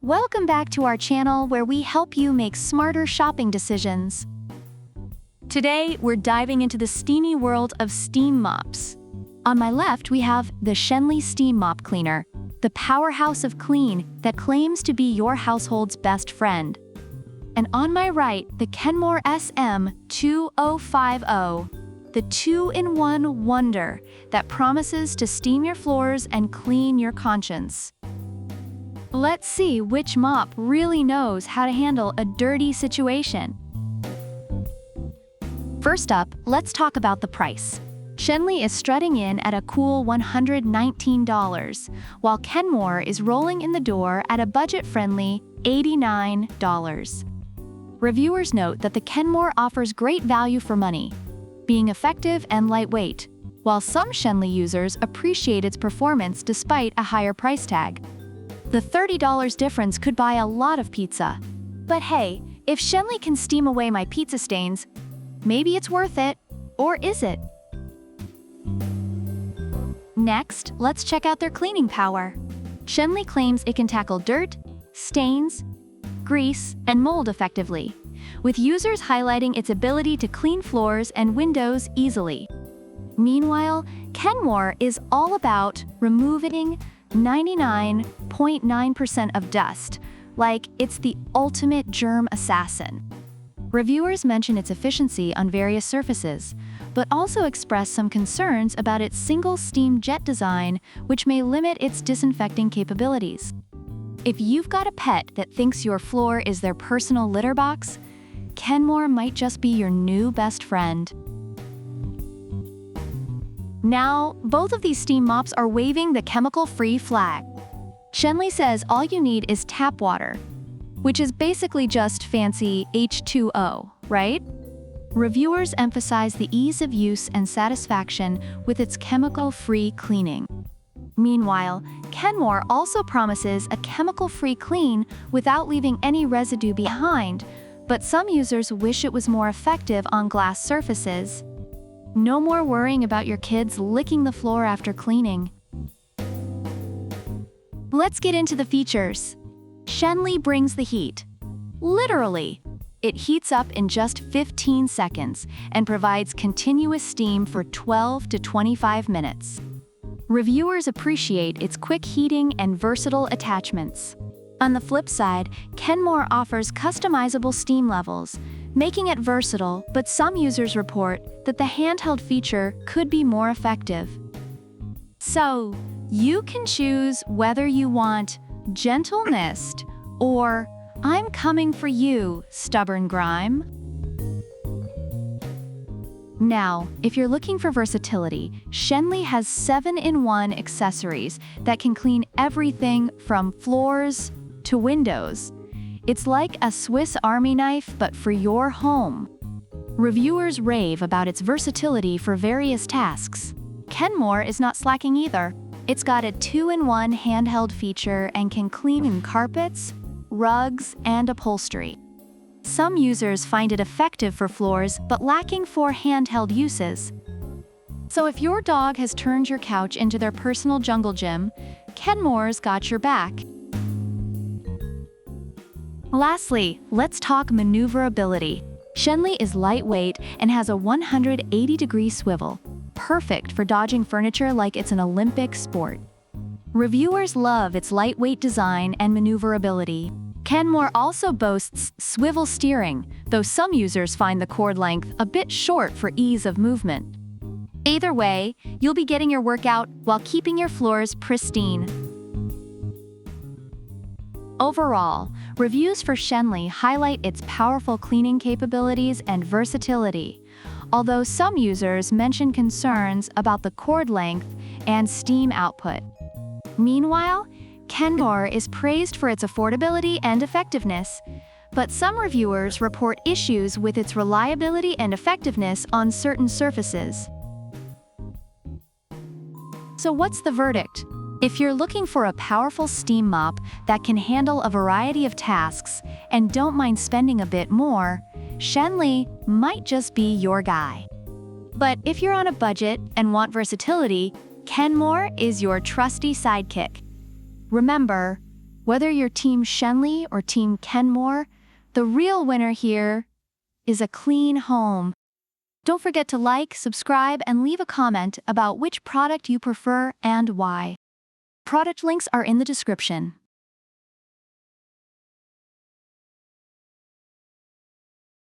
Welcome back to our channel where we help you make smarter shopping decisions. Today, we're diving into the steamy world of steam mops. On my left, we have the Schenley Steam Mop Cleaner, the powerhouse of clean that claims to be your household's best friend. And on my right, the Kenmore SM2050, the 2-in-1 wonder that promises to steam your floors and clean your conscience. Let's see which mop really knows how to handle a dirty situation. First up, let's talk about the price. Schenley is strutting in at a cool $119, while Kenmore is rolling in the door at a budget-friendly $89. Reviewers note that the Kenmore offers great value for money, being effective and lightweight, while some Schenley users appreciate its performance despite a higher price tag. The $30 difference could buy a lot of pizza. But hey, if Schenley can steam away my pizza stains, maybe it's worth it. Or is it? Next, let's check out their cleaning power. Schenley claims it can tackle dirt, stains, grease, and mold effectively, with users highlighting its ability to clean floors and windows easily. Meanwhile, Kenmore is all about removing 99.9% of dust, like it's the ultimate germ assassin. Reviewers mention its efficiency on various surfaces, but also express some concerns about its single steam jet design, which may limit its disinfecting capabilities. If you've got a pet that thinks your floor is their personal litter box, Kenmore might just be your new best friend. Now, both of these steam mops are waving the chemical-free flag. Schenley says all you need is tap water, which is basically just fancy H2O, right? Reviewers emphasize the ease of use and satisfaction with its chemical-free cleaning. Meanwhile, Kenmore also promises a chemical-free clean without leaving any residue behind, but some users wish it was more effective on glass surfaces. No more worrying about your kids licking the floor after cleaning. Let's get into the features. Schenley brings the heat. Literally, it heats up in just 15 seconds and provides continuous steam for 12 to 25 minutes. Reviewers appreciate its quick heating and versatile attachments. On the flip side, Kenmore offers customizable steam levels, making it versatile, but some users report that the handheld feature could be more effective. So, you can choose whether you want gentleness or I'm coming for you, stubborn grime. Now, if you're looking for versatility, Schenley has 7-in-1 accessories that can clean everything from floors to windows. It's like a Swiss Army knife, but for your home. Reviewers rave about its versatility for various tasks. Kenmore is not slacking either. It's got a 2-in-1 handheld feature and can clean carpets, rugs, and upholstery. Some users find it effective for floors, but lacking for handheld uses. So if your dog has turned your couch into their personal jungle gym, Kenmore's got your back. Lastly, let's talk maneuverability. Schenley is lightweight and has a 180-degree swivel, perfect for dodging furniture like it's an Olympic sport. Reviewers love its lightweight design and maneuverability. Kenmore also boasts swivel steering, though some users find the cord length a bit short for ease of movement. Either way, you'll be getting your workout while keeping your floors pristine. Overall, reviews for Schenley highlight its powerful cleaning capabilities and versatility, although some users mention concerns about the cord length and steam output. Meanwhile, Kenmore is praised for its affordability and effectiveness, but some reviewers report issues with its reliability and effectiveness on certain surfaces. So what's the verdict? If you're looking for a powerful steam mop that can handle a variety of tasks and don't mind spending a bit more, Schenley might just be your guy. But if you're on a budget and want versatility, Kenmore is your trusty sidekick. Remember, Whether you're Team Schenley or Team Kenmore, the real winner here is a clean home. Don't forget to like, subscribe, and leave a comment about which product you prefer and why. Product links are in the description.